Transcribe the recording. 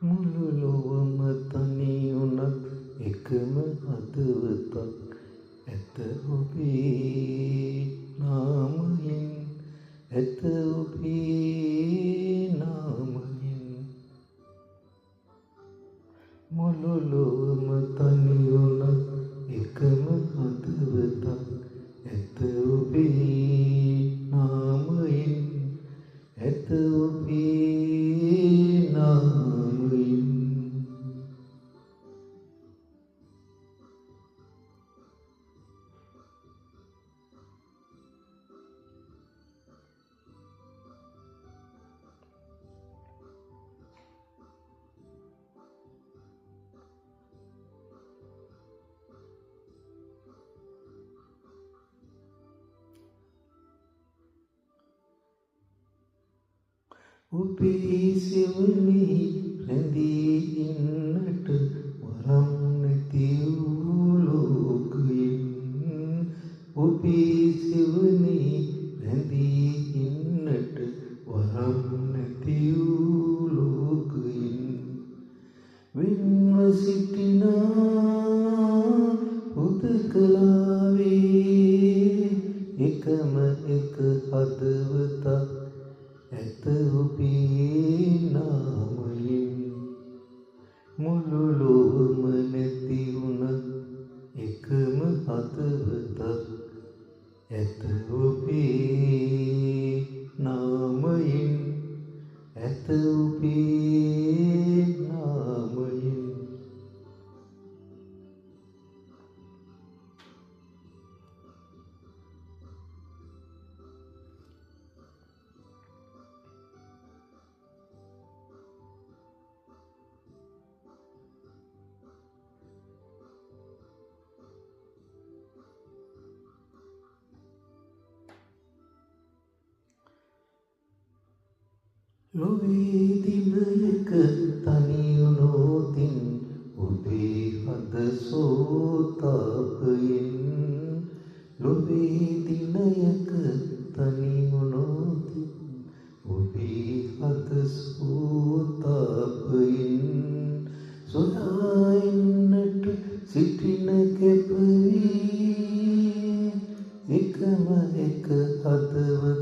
මුළු ලොවම තනි වුණත් එකම හදවතක් ඇත ඔබේ නාමයෙන් ඇත ඔබේ නාමයෙන් මුළු ලොවම තනි වුණත් එකම හදවතක් ඇත ඔබේ නාමයෙන් ඇත ඔබේ නාමයෙන් ඔබේ සෙවණේ රැඳී ඉන්නට වරම් නැති වූ ලෝකයෙන් ඔබේ සෙවණේ රැඳී ඉන්නට වරම් නැති වූ ලෝකයෙන් වෙන්ව සිටිනා හුදකලාවේ එකම එක හදවතක් ඇත ඔබේ නාමයෙන් මුළු ලොවම නැති වුණත් එකම හදවතක් ඇත ඔබේ නාමයෙන් ඇත ඔබේ නාමයෙන් ලොවේ දිනයක තනි වුණොතින් ඔබේ හද සෝතාපයෙන් ලොවේ දිනයක තනි වුණොතින් ඔබේ හද සෝතාපයෙන් සොයා එන්නට සිටින කැපවී එකම එක හදවතක්